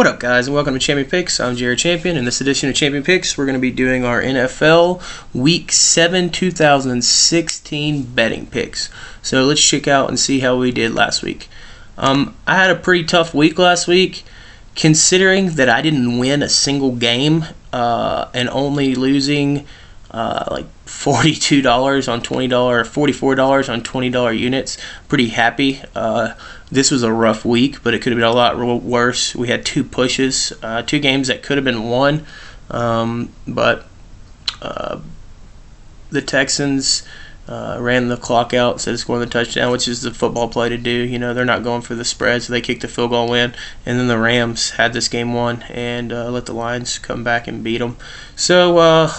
What up, guys, and welcome to Champion Picks. I'm Jared Champion. In this edition of Champion Picks, we're going to be doing our NFL Week 7 2016 betting picks. So let's check out and see how we did last week. I had a pretty tough week last week, considering that I didn't win a single game and only losing like $42 on $20, $44 on $20 units. Pretty happy. This was a rough week, but it could have been a lot worse. We had two pushes, two games that could have been won, but the Texans ran the clock out instead of scoring the touchdown, which is the football play to do. You know, they're not going for the spread, so they kicked the field goal win. And then the Rams had this game won and let the Lions come back and beat them. So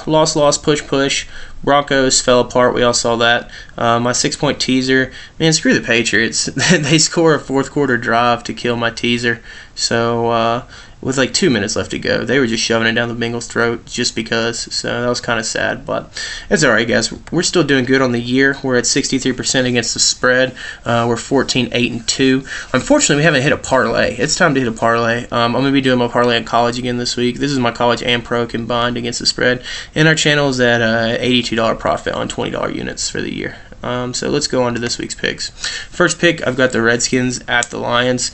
loss, push. Broncos fell apart. We all saw that. My 6-point teaser, man, screw the Patriots. They score a fourth quarter drive to kill my teaser. So with like 2 minutes left to go, they were just shoving it down the Bengals' throat just because. So that was kind of sad, but it's all right, guys. We're still doing good on the year. We're at 63% against the spread. We're 14-8-2. Unfortunately, we haven't hit a parlay. It's time to hit a parlay. I'm going to be doing my parlay in college again this week. This is my college and pro combined against the spread. And our channel is at $82 profit on $20 units for the year. So let's go on to this week's picks. First pick, I've got the Redskins at the Lions.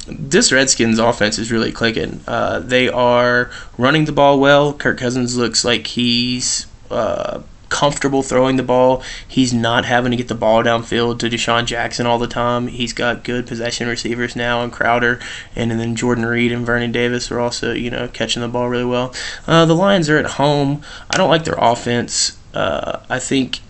This Redskins offense is really clicking. They are running the ball well. Kirk Cousins looks like he's comfortable throwing the ball. He's not having to get the ball downfield to Deshaun Jackson all the time. He's got good possession receivers now, and Crowder, and then Jordan Reed and Vernon Davis are also, catching the ball really well. The Lions are at home. I don't like their offense. I think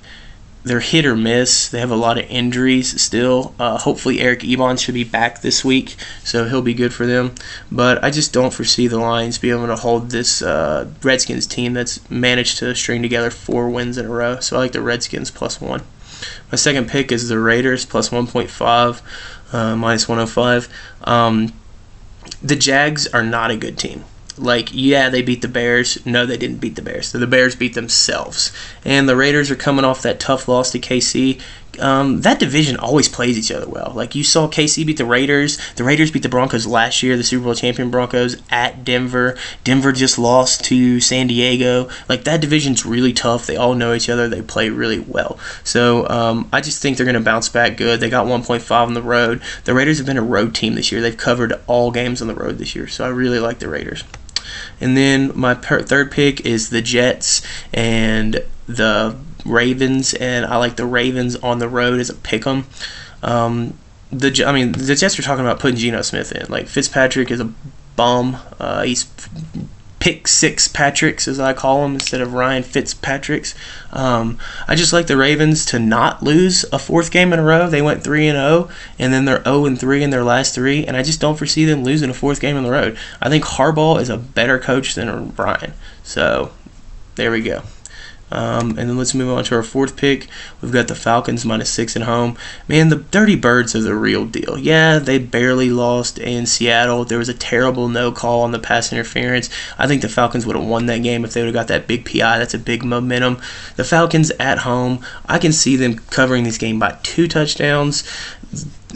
they're hit or miss. They have a lot of injuries still. Hopefully Eric Ebron should be back this week, so he'll be good for them. But I just don't foresee the Lions being able to hold this Redskins team that's managed to string together 4 wins in a row. So I like the Redskins +1. My second pick is the Raiders +1.5, -105. The Jags are not a good team. They beat the Bears. No, they didn't beat the Bears. So the Bears beat themselves. And the Raiders are coming off that tough loss to KC. That division always plays each other well. You saw KC beat the Raiders. The Raiders beat the Broncos last year, the Super Bowl champion Broncos, at Denver. Denver just lost to San Diego. That division's really tough. They all know each other. They play really well. So I just think they're going to bounce back good. They got 1.5 on the road. The Raiders have been a road team this year. They've covered all games on the road this year. So I really like the Raiders. And then my third pick is the Jets and the Ravens, and I like the Ravens on the road as a pick'em. The Jets are talking about putting Geno Smith in. Fitzpatrick is a bum. He's pick 6 Patricks, as I call him, instead of Ryan Fitzpatricks. I just like the Ravens to not lose a 4th game in a row. They went 3-0, and then they're 0-3 in their last 3, and I just don't foresee them losing a 4th game on the road. I think Harbaugh is a better coach than Ryan. So there we go. And then let's move on to our 4th pick. We've got the Falcons -6 at home. Man, the Dirty Birds are the real deal. Yeah, they barely lost in Seattle. There was a terrible no call on the pass interference. I think the Falcons would have won that game if they would have got that big PI. That's a big momentum. The Falcons at home, I can see them covering this game by 2 touchdowns.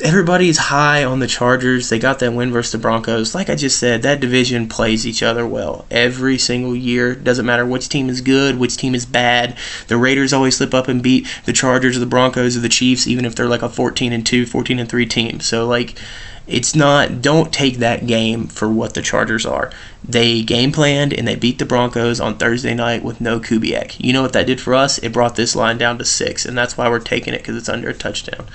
Everybody's high on the Chargers. They got that win versus the Broncos. Like I just said, that division plays each other well every single year. Doesn't matter which team is good, which team is bad. The Raiders always slip up and beat the Chargers or the Broncos or the Chiefs, even if they're a 14-2, 14-3 team. So it's not, don't take that game for what the Chargers are. They game planned and they beat the Broncos on Thursday night with no Kubiak. You know what that did for us? It brought this line down to 6, and that's why we're taking it, because it's under a touchdown.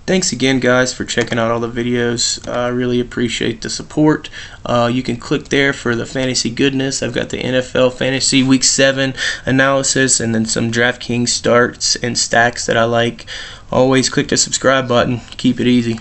Thanks again, guys, for checking out all the videos. I really appreciate the support. You can click there for the fantasy goodness. I've got the NFL Fantasy Week 7 analysis and then some DraftKings starts and stacks that I like. Always click the subscribe button. Keep it easy.